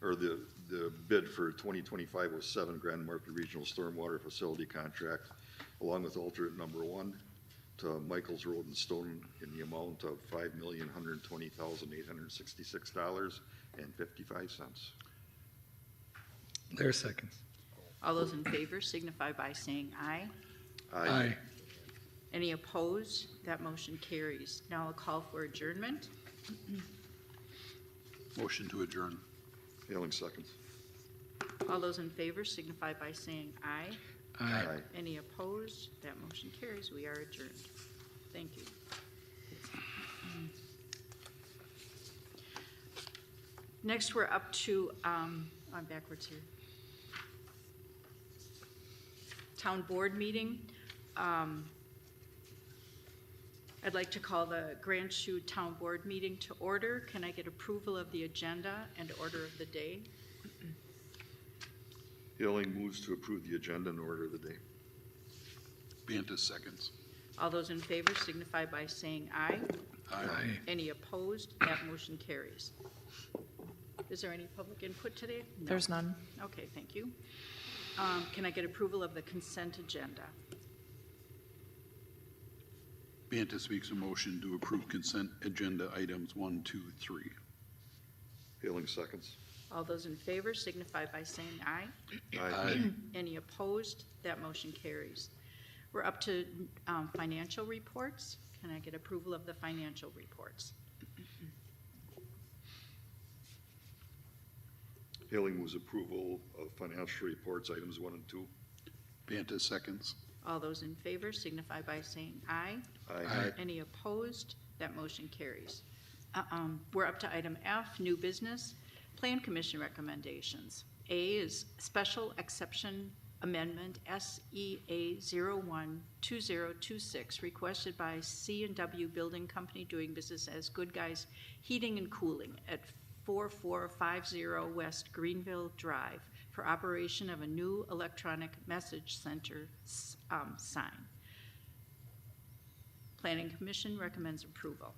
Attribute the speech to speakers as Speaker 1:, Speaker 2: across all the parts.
Speaker 1: or the bid for 2025 was 7 Grand Market Regional Stormwater Facility Contract, along with alternate number 1 to Michael's Road and Stone in the amount of $5,120,866.55.
Speaker 2: There, seconds.
Speaker 3: All those in favor signify by saying aye.
Speaker 2: Aye.
Speaker 3: Any opposed? That motion carries. Now I'll call for adjournment.
Speaker 4: Motion to adjourn.
Speaker 1: Hailing seconds.
Speaker 3: All those in favor signify by saying aye.
Speaker 2: Aye.
Speaker 3: Any opposed? That motion carries. We are adjourned. Thank you. Next, we're up to, I'm backwards here. Town Board meeting. I'd like to call the Grand Chute Town Board meeting to order. Can I get approval of the agenda and order of the day?
Speaker 1: Hailing moves to approve the agenda and order of the day.
Speaker 4: Bantus seconds.
Speaker 3: All those in favor signify by saying aye.
Speaker 2: Aye.
Speaker 3: Any opposed? That motion carries. Is there any public input today? No.
Speaker 5: There's none.
Speaker 3: Okay, thank you. Can I get approval of the consent agenda?
Speaker 4: Bantus makes a motion to approve consent agenda items 1, 2, 3.
Speaker 1: Hailing seconds.
Speaker 3: All those in favor signify by saying aye.
Speaker 1: Aye.
Speaker 3: Any opposed? That motion carries. We're up to financial reports. Can I get approval of the financial reports?
Speaker 1: Hailing moves approval of financial reports, items 1 and 2.
Speaker 4: Bantus seconds.
Speaker 3: All those in favor signify by saying aye.
Speaker 1: Aye.
Speaker 3: Any opposed? That motion carries. We're up to item F, new business. Plan Commission recommendations. A is Special Exception Amendment SEA 012026 requested by C&W Building Company doing business as Good Guys Heating and Cooling at 4450 West Greenville Drive for operation of a new electronic message center sign. Planning Commission recommends approval.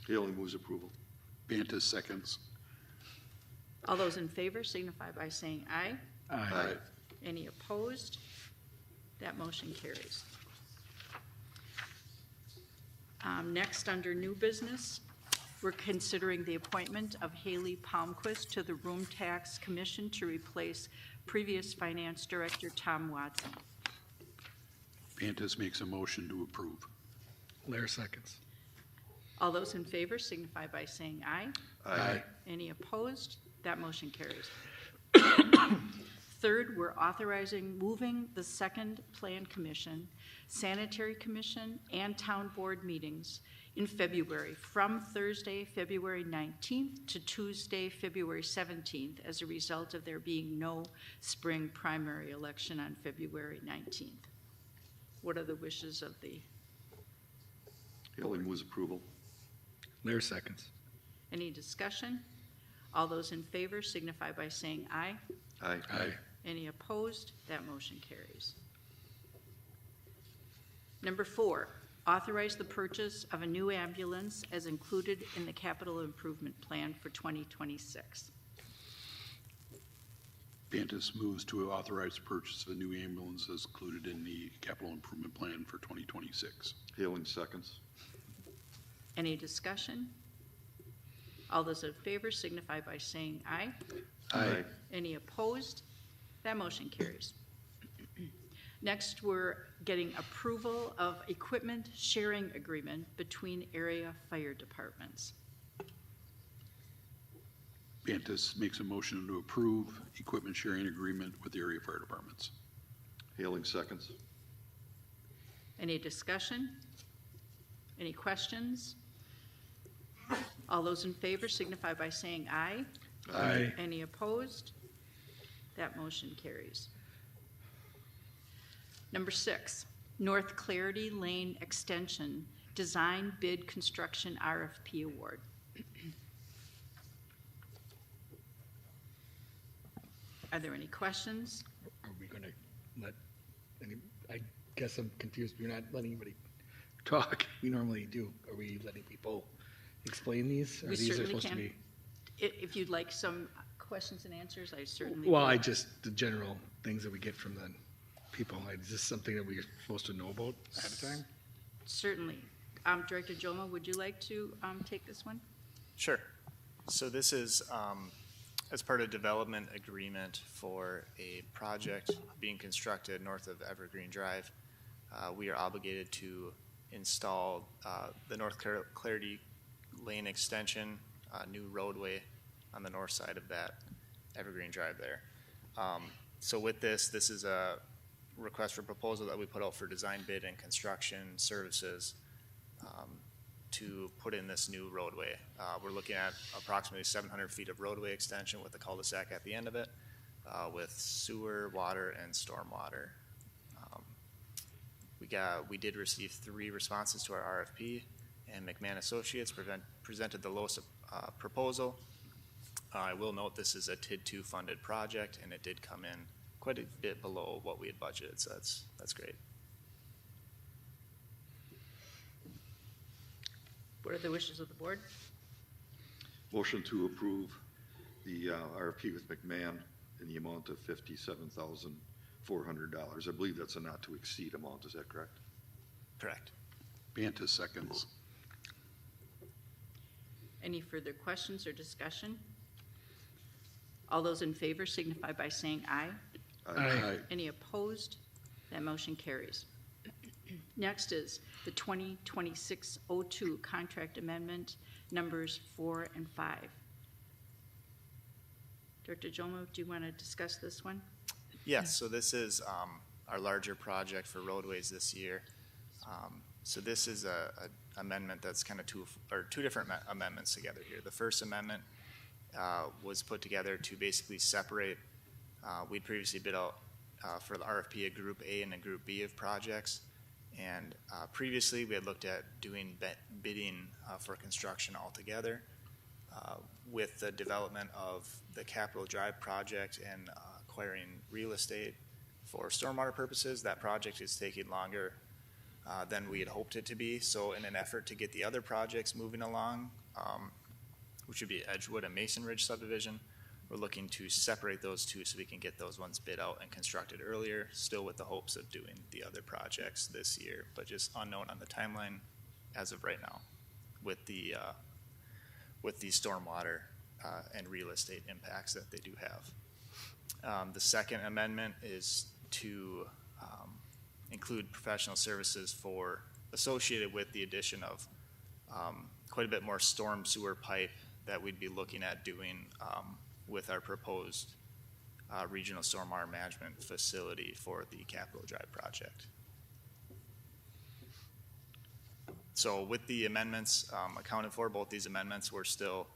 Speaker 1: Hailing moves approval.
Speaker 4: Bantus seconds.
Speaker 3: All those in favor signify by saying aye.
Speaker 2: Aye.
Speaker 3: Any opposed? That motion carries. Next, under new business, we're considering the appointment of Haley Palmquist to the Room Tax Commission to replace previous Finance Director Tom Watson.
Speaker 4: Bantus makes a motion to approve.
Speaker 2: There, seconds.
Speaker 3: All those in favor signify by saying aye.
Speaker 1: Aye.
Speaker 3: Any opposed? That motion carries. Third, we're authorizing moving the second Plan Commission, Sanitary Commission, and Town Board meetings in February from Thursday, February 19th to Tuesday, February 17th as a result of there being no spring primary election on February 19th. What are the wishes of the
Speaker 1: Hailing moves approval.
Speaker 2: There, seconds.
Speaker 3: Any discussion? All those in favor signify by saying aye.
Speaker 1: Aye.
Speaker 2: Aye.
Speaker 3: Any opposed? That motion carries. Number 4, authorize the purchase of a new ambulance as included in the capital improvement plan for 2026.
Speaker 4: Bantus moves to authorize the purchase of a new ambulance as included in the capital improvement plan for 2026.
Speaker 1: Hailing seconds.
Speaker 3: Any discussion? All those in favor signify by saying aye.
Speaker 1: Aye.
Speaker 3: Any opposed? That motion carries. Next, we're getting approval of equipment sharing agreement between area fire departments.
Speaker 4: Bantus makes a motion to approve equipment sharing agreement with the area fire departments.
Speaker 1: Hailing seconds.
Speaker 3: Any discussion? Any questions? All those in favor signify by saying aye.
Speaker 2: Aye.
Speaker 3: Any opposed? That motion carries. Number 6, North Clarity Lane Extension Design Bid Construction RFP Award. Are there any questions?
Speaker 2: Are we going to let any, I guess I'm confused. We're not letting anybody talk. We normally do. Are we letting people explain these? Or
Speaker 3: We
Speaker 2: these are
Speaker 3: certainly
Speaker 2: supposed to
Speaker 3: can.
Speaker 2: be?
Speaker 3: If you'd like some questions and answers, I certainly
Speaker 2: Well,
Speaker 3: will.
Speaker 2: the general things that we get from the people, is this something that we're supposed to know about ahead of time?
Speaker 3: Certainly. Director Joma, would you like to take this one?
Speaker 5: Sure. So this is as part of development agreement for a project being constructed north of Evergreen Drive. We are obligated to install the North Clarity Lane extension, new roadway on the north side of that Evergreen Drive there. So with this is a request for proposal that we put out for design bid and construction services to put in this new roadway. We're looking at approximately 700 feet of roadway extension with a cul-de-sac at the end of it, with sewer, water, and storm water. We did receive 3 responses to our RFP, and McMahon Associates presented the lowest proposal. I will note this is a TID2 funded project, and it did come in quite a bit below what we had budgeted, so that's great.
Speaker 3: What are the wishes of the board?
Speaker 1: Motion to approve the RFP with McMahon in the amount of $57,400. I believe that's a not to exceed amount, is that correct?
Speaker 5: Correct.
Speaker 4: Banta seconds.
Speaker 3: Any further questions or discussion? All those in favor signify by saying aye.
Speaker 2: Aye.
Speaker 3: Any opposed? That motion carries. Next is the 2026-02 contract amendment, numbers 4 and 5. Director Jomo, do you want to discuss this one?
Speaker 5: Yes, so this is our larger project for roadways this year. So this is a amendment that's kind of two different amendments together here. The first amendment was put together to basically separate. We'd previously bid out for the RFP a Group A and a Group B of projects. And previously, we had looked at doing bidding for construction altogether. With the development of the Capitol Drive project and acquiring real estate for stormwater purposes, that project is taking longer than we had hoped it to be. So in an effort to get the other projects moving along, which would be Edgewood and Mason Ridge subdivision, we're looking to separate those two so we can get those ones bid out and constructed earlier, still with the hopes of doing the other projects this year, but just unknown on the timeline as of right now with the stormwater and real estate impacts that they do have. The second amendment is to include professional services associated with the addition of quite a bit more storm sewer pipe that we'd be looking at doing with our proposed regional stormwater management facility for the Capitol Drive project. So with the amendments accounted for, both these amendments were still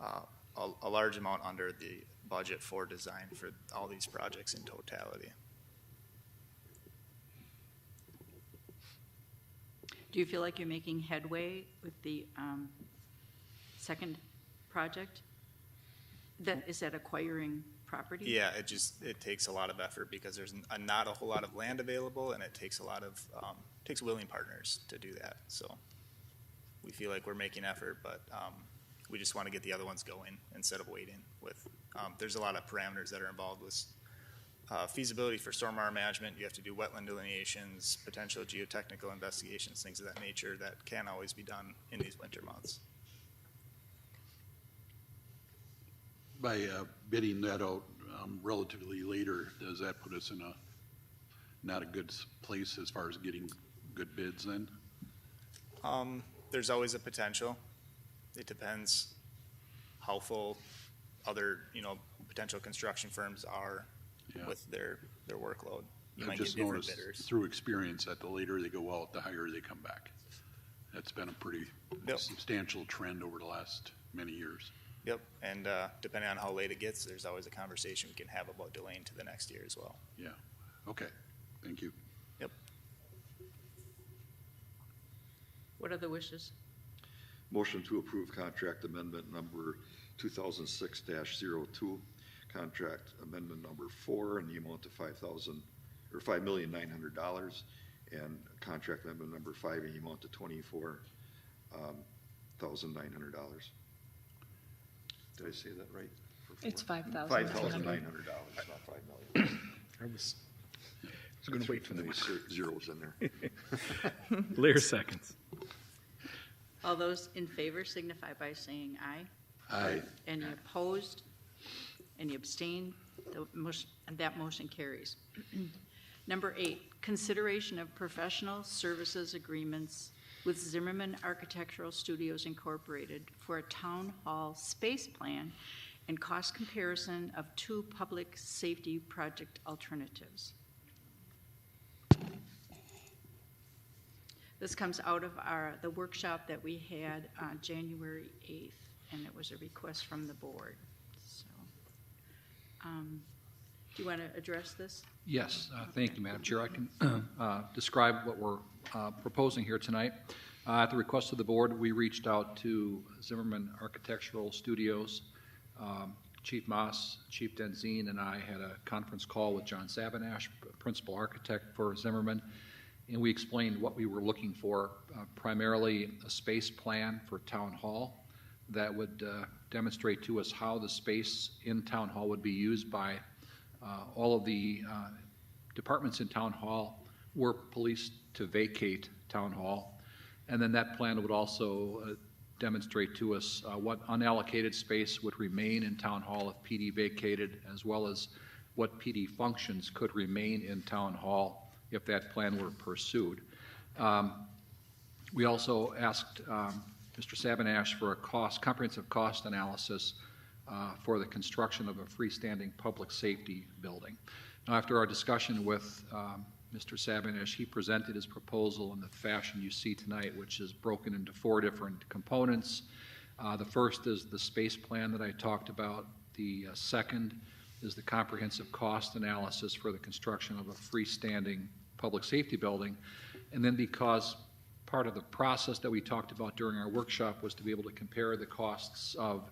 Speaker 5: a large amount under the budget for design for all these projects in totality.
Speaker 3: Do you feel like you're making headway with the second project? Is that acquiring property?
Speaker 5: Yeah, it takes a lot of effort because there's not a whole lot of land available, and it takes a lot of takes willing partners to do that. So we feel like we're making effort, but we just want to get the other ones going instead of waiting. There's a lot of parameters that are involved with feasibility for stormwater management. You have to do wetland delineations, potential geotechnical investigations, things of that nature that can't always be done in these winter months.
Speaker 4: By bidding that out relatively later, does that put us in not a good place as far as getting good bids then?
Speaker 5: There's always a potential. It depends how full other, potential construction firms are with their workload. You might
Speaker 4: I've
Speaker 5: get
Speaker 4: just
Speaker 5: different
Speaker 4: noticed
Speaker 5: bidders.
Speaker 4: through experience that the later they go out, the higher they come back. That's been a pretty substantial trend over the last many years.
Speaker 5: Yep, and depending on how late it gets, there's always a conversation we can have about delaying to the next year as well.
Speaker 4: Yeah, okay, thank you.
Speaker 5: Yep.
Speaker 3: What are the wishes?
Speaker 1: Motion to approve contract amendment number 2006-02, contract amendment number 4 in the amount of $5,900,000, and contract amendment number 5 in the amount of $24,000 $5,900. Did I say that right?
Speaker 6: It's $5,900.
Speaker 1: $5,900, not $5 million.
Speaker 2: I was going to wait for
Speaker 1: Too many
Speaker 2: the
Speaker 1: zeros in there.
Speaker 2: Lear seconds.
Speaker 3: All those in favor signify by saying aye.
Speaker 4: Aye.
Speaker 3: Any opposed? Any abstain? That motion carries. Number 8, consideration of professional services agreements with Zimmerman Architectural Studios Incorporated for a town hall space plan and cost comparison of 2 public safety project alternatives. This comes out of the workshop that we had on January 8th, and it was a request from the board. So, do you want to address this?
Speaker 7: Yes, thank you, Madam Chair. I can describe what we're proposing here tonight. At the request of the board, we reached out to Zimmerman Architectural Studios. Chief Moss, Chief Denzine, and I had a conference call with John Sabanash, principal architect for Zimmerman, and we explained what we were looking for, primarily a space plan for Town Hall that would demonstrate to us how the space in Town Hall would be used by all of the departments in Town Hall were policed to vacate Town Hall. And then that plan would also demonstrate to us what unallocated space would remain in Town Hall if PD vacated, as well as what PD functions could remain in Town Hall if that plan were pursued. We also asked Mr. Sabanash for a comprehensive cost analysis for the construction of a freestanding public safety building. Now, after our discussion with Mr. Sabanash, he presented his proposal in the fashion you see tonight, which is broken into 4 different components. The first is the space plan that I talked about. The second is the comprehensive cost analysis for the construction of a freestanding public safety building. And then, because part of the process that we talked about during our workshop was to be able to compare the costs of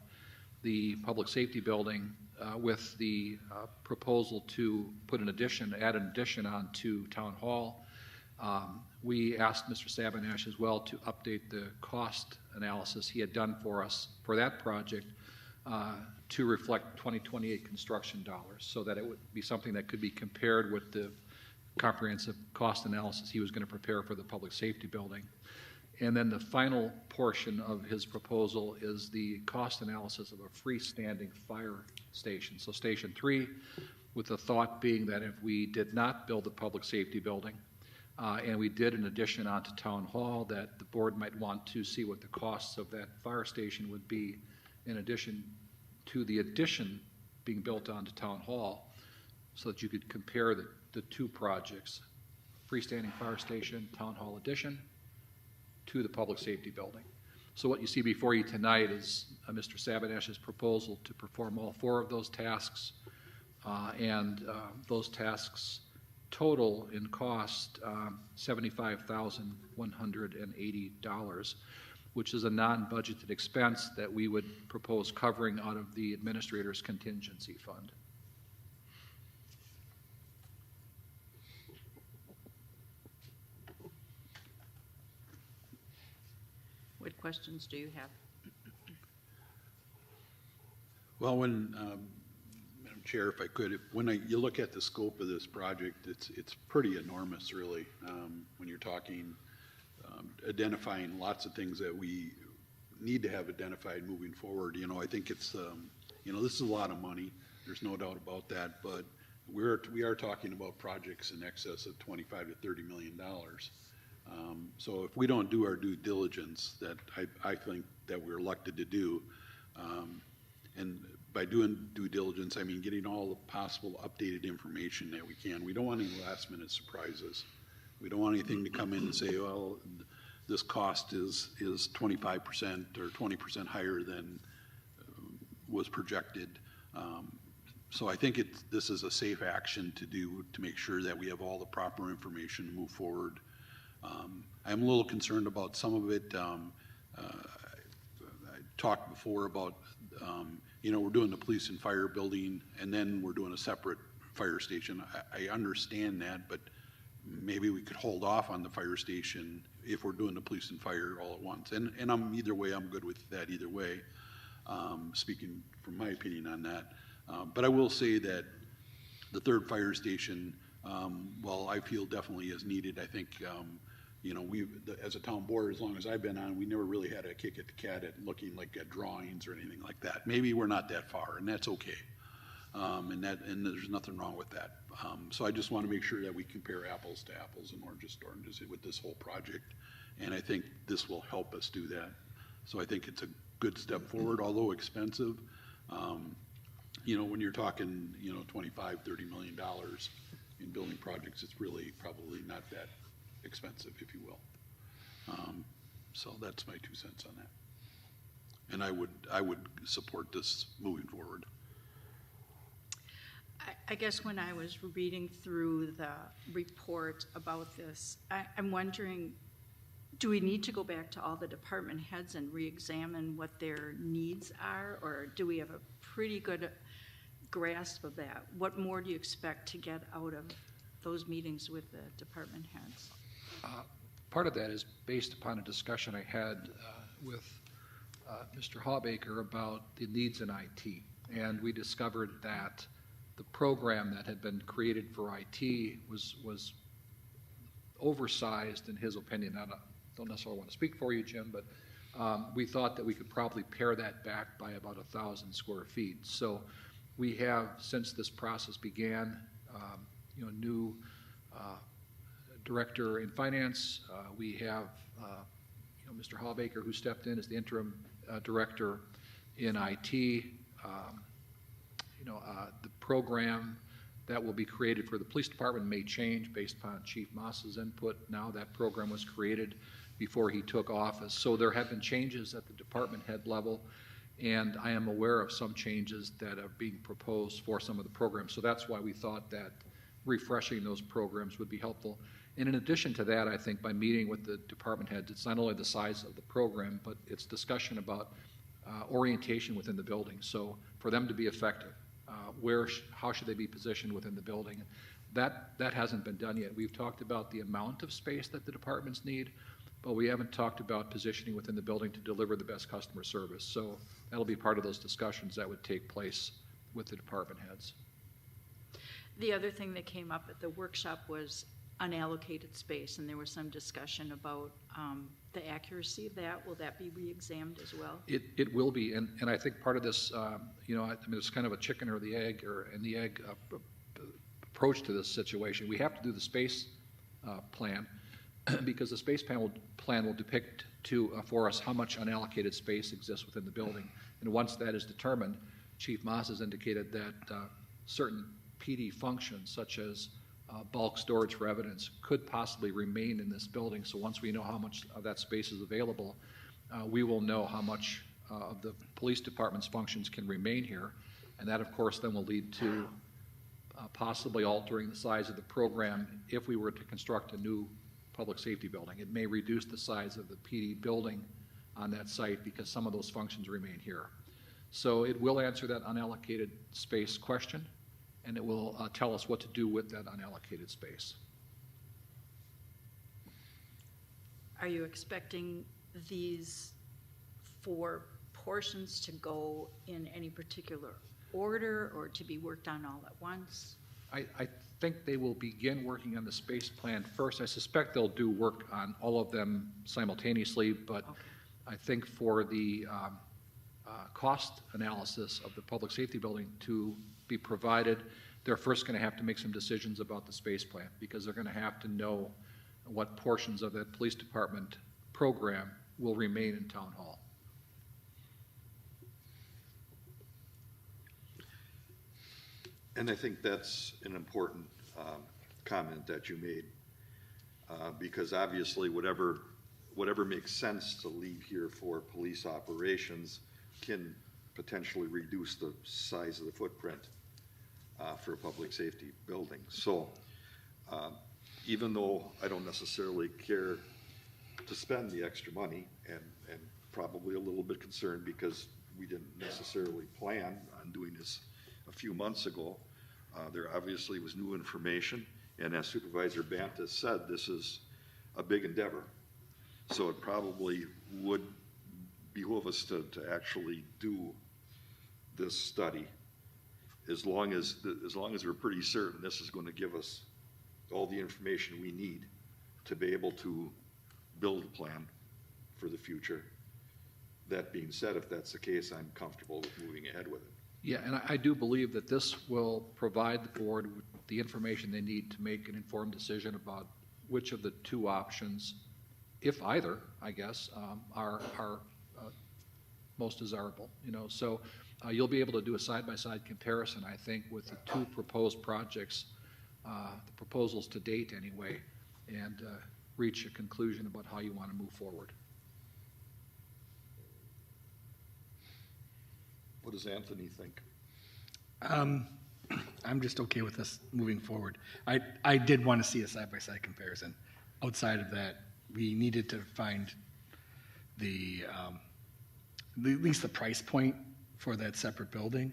Speaker 7: the public safety building with the proposal to put add an addition onto Town Hall. We asked Mr. Sabanash as well to update the cost analysis he had done for us for that project to reflect 2028 construction dollars, so that it would be something that could be compared with the comprehensive cost analysis he was going to prepare for the public safety building. And then the final portion of his proposal is the cost analysis of a freestanding fire station. So Station 3, with the thought being that if we did not build the public safety building and we did an addition onto Town Hall, that the board might want to see what the costs of that fire station would be in addition to the addition being built onto Town Hall, so that you could compare the 2 projects, freestanding fire station, Town Hall addition, to the public safety building. So what you see before you tonight is Mr. Sabanash's proposal to perform all 4 of those tasks, and those tasks total in cost $75,180, which is a non-budgeted expense that we would propose covering out of the administrator's contingency fund.
Speaker 3: What questions do you have?
Speaker 4: Well, Madam Chair, if I could, when you look at the scope of this project, it's pretty enormous, really. When you're talking identifying lots of things that we need to have identified moving forward, I think it's this is a lot of money. There's no doubt about that, but we are talking about projects in excess of $25 to $30 million. So if we don't do our due diligence that I think that we're elected to do, and by doing due diligence, I mean getting all the possible updated information that we can. We don't want any last minute surprises. We don't want anything to come in and say, well, this cost is 25% or 20% higher than was projected. So I think this is a safe action to do to make sure that we have all the proper information to move forward. I'm a little concerned about some of it. I talked before about, we're doing the police and fire building, and then we're doing a separate fire station. I understand that, but maybe we could hold off on the fire station if we're doing the police and fire all at once. And either way, I'm good with that either way, speaking from my opinion on that. But I will say that the third fire station, while I feel definitely is needed, I think, as a town board, as long as I've been on, we never really had a kick at the cat at looking like at drawings or anything like that. Maybe we're not that far, and that's okay. And there's nothing wrong with that. So I just want to make sure that we compare apples to apples and oranges to oranges with this whole project. And I think this will help us do that. So I think it's a good step forward, although expensive. When you're talking, $25, $30 million in building projects, it's really probably not that expensive, if you will. So that's my 2 cents on that. And I would support this moving forward.
Speaker 3: I guess when I was reading through the report about this, I'm wondering, do we need to go back to all the department heads and re-examine what their needs are, or do we have a pretty good grasp of that? What more do you expect to get out of those meetings with the department heads?
Speaker 7: Part of that is based upon a discussion I had with Mr. Hawbaker about the needs in IT. And we discovered that the program that had been created for IT was oversized in his opinion. I don't necessarily want to speak for you, Jim, but we thought that we could probably pare that back by about 1,000 square feet. So we have, since this process began, new director in finance. We have Mr. Hawbaker, who stepped in as the interim director in IT. The program that will be created for the police department may change based upon Chief Moss's input. Now that program was created before he took office. So there have been changes at the department head level, and I am aware of some changes that are being proposed for some of the programs. So that's why we thought that refreshing those programs would be helpful. And in addition to that, I think by meeting with the department heads, it's not only the size of the program, but it's discussion about orientation within the building. So for them to be effective, how should they be positioned within the building? That hasn't been done yet. We've talked about the amount of space that the departments need, but we haven't talked about positioning within the building to deliver the best customer service. So that'll be part of those discussions that would take place with the department heads.
Speaker 3: The other thing that came up at the workshop was unallocated space, and there was some discussion about the accuracy of that. Will that be re-examined as well?
Speaker 7: It will be, and I think part of this, it's kind of a chicken or the egg, approach to this situation. We have to do the space plan because the space plan will depict for us how much unallocated space exists within the building. And once that is determined, Chief Moss has indicated that certain PD functions, such as bulk storage for evidence, could possibly remain in this building. So once we know how much of that space is available, we will know how much of the police department's functions can remain here. And that, of course, then will lead to possibly altering the size of the program if we were to construct a new public safety building. It may reduce the size of the PD building on that site because some of those functions remain here. So it will answer that unallocated space question, and it will tell us what to do with that unallocated space.
Speaker 3: Are you expecting these 4 portions to go in any particular order or to be worked on all at once?
Speaker 7: I think they will begin working on the space plan first. I suspect they'll do work on all of them simultaneously, but okay. I think for the cost analysis of the public safety building to be provided, they're first going to have to make some decisions about the space plan because they're going to have to know what portions of that police department program will remain in town hall.
Speaker 1: And I think that's an important comment that you made because obviously whatever makes sense to leave here for police operations can potentially reduce the size of the footprint for a public safety building. So even though I don't necessarily care to spend the extra money and probably a little bit concerned because we didn't necessarily plan on doing this a few months ago, there obviously was new information And as Supervisor Bantis said, this is a big endeavor. So it probably would behoove us to actually do this study, as long as we're pretty certain this is going to give us all the information we need to be able to build a plan for the future. That being said, if that's the case, I'm comfortable with moving ahead with it.
Speaker 7: Yeah, and I do believe that this will provide the board with the information they need to make an informed decision about which of the two options, if either, I guess, are most desirable. So you'll be able to do a side-by-side comparison, I think, with the two proposed projects, the proposals to date anyway, and reach a conclusion about how you want to move forward.
Speaker 1: What does Anthony think?
Speaker 2: I'm just okay with us moving forward. I did want to see a side-by-side comparison. Outside of that, we needed to find at least the price point for that separate building,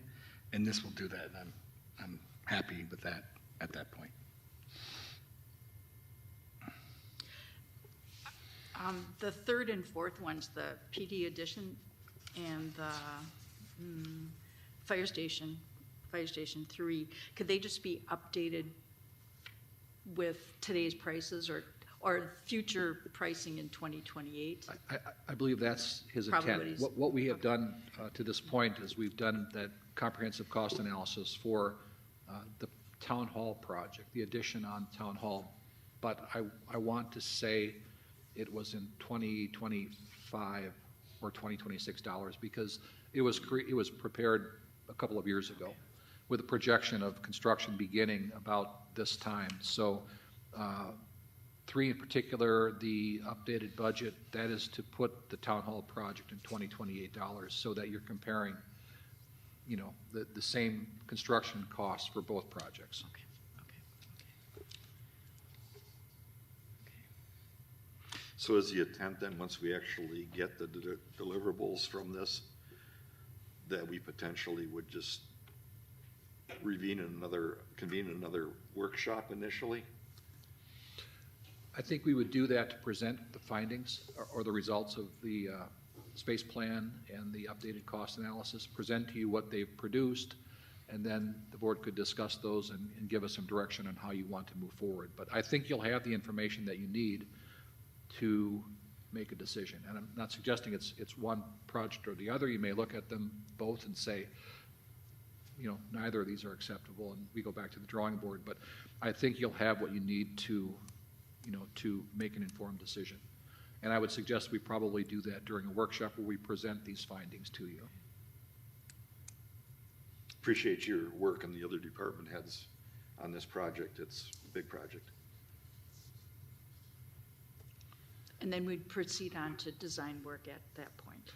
Speaker 2: and this will do that, and I'm happy with that at that point.
Speaker 3: The third and fourth ones, the PD addition and the Fire Station 3, could they just be updated with today's prices or future pricing in 2028?
Speaker 7: I believe that's his
Speaker 3: Probably
Speaker 7: intent. What we have done to this point is we've done that comprehensive cost analysis for the Town Hall project, the addition on Town Hall. But I want to say it was in 2025 or 2026 dollars, because it was prepared a couple of years ago with a projection of construction beginning about this time. So 3 in particular, the updated budget, that is to put the Town Hall project in 2028 dollars, so that you're comparing, the same construction costs for both projects.
Speaker 3: Okay.
Speaker 1: So is the intent then, once we actually get the deliverables from this, that we potentially would just convene another workshop initially?
Speaker 7: I think we would do that to present the findings or the results of the space plan and the updated cost analysis, present to you what they've produced, and then the board could discuss those and give us some direction on how you want to move forward. But I think you'll have the information that you need to make a decision. And I'm not suggesting it's one project or the other. You may look at them both and say, neither of these are acceptable, and we go back to the drawing board. But I think you'll have what you need to make an informed decision. And I would suggest we probably do that during a workshop where we present these findings to you.
Speaker 1: Appreciate your work and the other department heads on this project. It's a big project.
Speaker 3: And then we'd proceed on to design work at that point.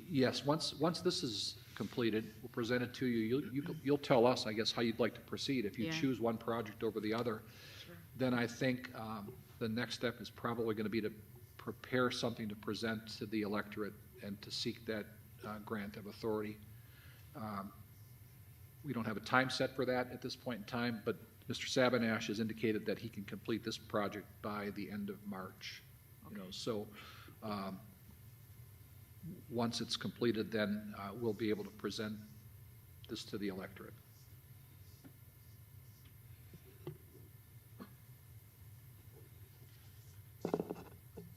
Speaker 7: Yes, once this is completed, we'll present it to you. You'll tell us, I guess, how you'd like to proceed. If you
Speaker 3: Yeah.
Speaker 7: choose one project over the other,
Speaker 3: Sure.
Speaker 7: then I think the next step is probably going to be to prepare something to present to the electorate and to seek that grant of authority. We don't have a time set for that at this point in time, but Mr. Sabanash has indicated that he can complete this project by the end of March. So once it's completed, then we'll be able to present this to the electorate.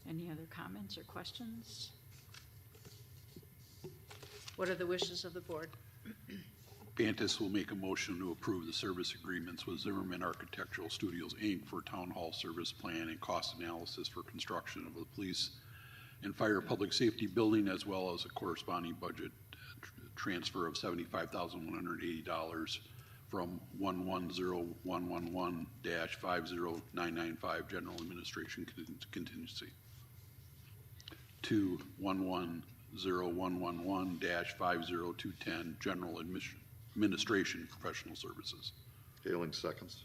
Speaker 3: Any other comments or questions? What are the wishes of the board?
Speaker 4: Bantis will make a motion to approve the service agreements with Zimmerman Architectural Studios, Inc. for Town Hall service plan and cost analysis for construction of the police and fire public safety building, as well as a corresponding budget transfer of $75,180 from 110111-50995 general administration contingency to 110111-50210 general administration professional services.
Speaker 1: Hailing seconds.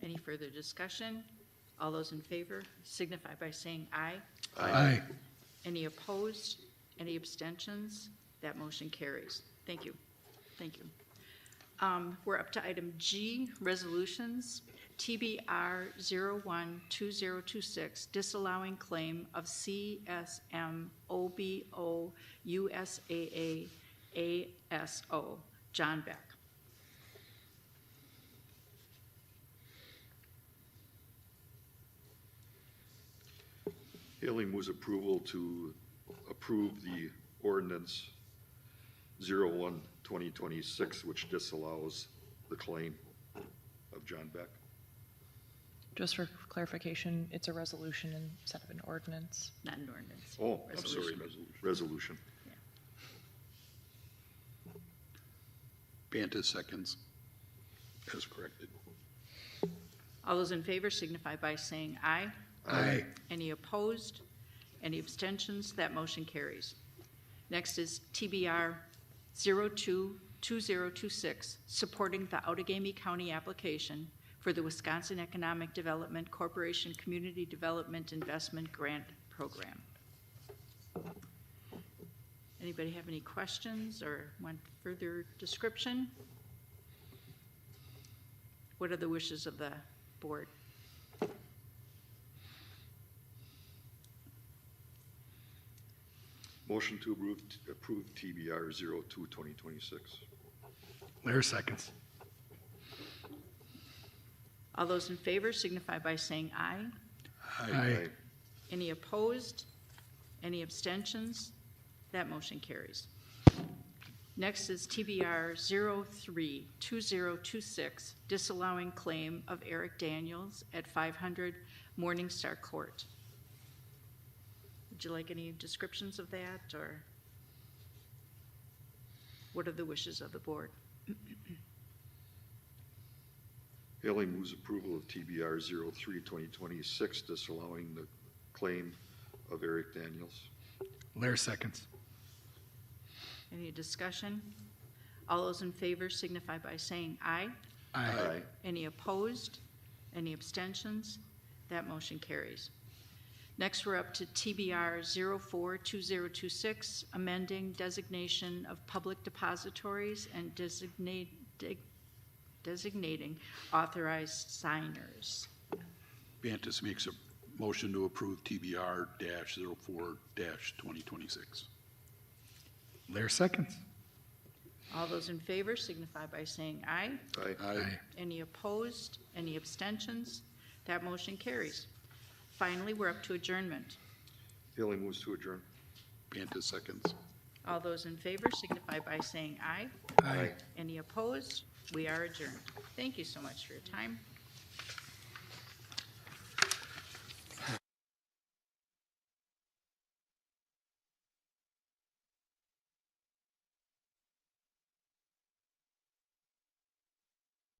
Speaker 3: Any further discussion? All those in favor signify by saying aye.
Speaker 2: Aye.
Speaker 3: Any opposed? Any abstentions? That motion carries. Thank you. Thank you. We're up to item G, resolutions. TBR 012026, disallowing claim of CSM OBO USAA ASO, John Beck.
Speaker 1: Haley moves approval to approve the ordinance 01/2026, which disallows the claim of John Beck.
Speaker 6: Just for clarification, it's a resolution instead of an ordinance.
Speaker 3: Not an ordinance.
Speaker 1: Oh, I'm sorry,
Speaker 3: Resolution.
Speaker 1: resolution.
Speaker 4: Banta seconds, as corrected.
Speaker 3: All those in favor signify by saying aye.
Speaker 2: Aye.
Speaker 3: Any opposed? Any abstentions? That motion carries. Next is TBR 022026, supporting the Outagamie County application for the Wisconsin Economic Development Corporation Community Development Investment Grant Program. Anybody have any questions or want further description? What are the wishes of the board?
Speaker 1: Motion to approve TBR 02/2026.
Speaker 2: Lair seconds.
Speaker 3: All those in favor signify by saying aye.
Speaker 2: Aye.
Speaker 3: Any opposed? Any abstentions? That motion carries. Next is TBR 032026, disallowing claim of Eric Daniels at 500 Morningstar Court. Would you like any descriptions of that, or what are the wishes of the board?
Speaker 1: Haley moves approval of TBR 03/2026, disallowing the claim of Eric Daniels.
Speaker 2: Lair seconds.
Speaker 3: Any discussion? All those in favor signify by saying aye.
Speaker 2: Aye.
Speaker 3: Any opposed? Any abstentions? That motion carries. Next, we're up to TBR 042026, amending designation of public depositories and designating authorized signers.
Speaker 4: Bantus makes a motion to approve TBR-04-2026.
Speaker 2: Lair seconds.
Speaker 3: All those in favor signify by saying aye.
Speaker 1: Aye.
Speaker 3: Any opposed? Any abstentions? That motion carries. Finally, we're up to adjournment.
Speaker 1: Haley moves to adjourn.
Speaker 4: Bantus seconds.
Speaker 3: All those in favor signify by saying aye.
Speaker 2: Aye.
Speaker 3: Any opposed? We are adjourned. Thank you so much for your time.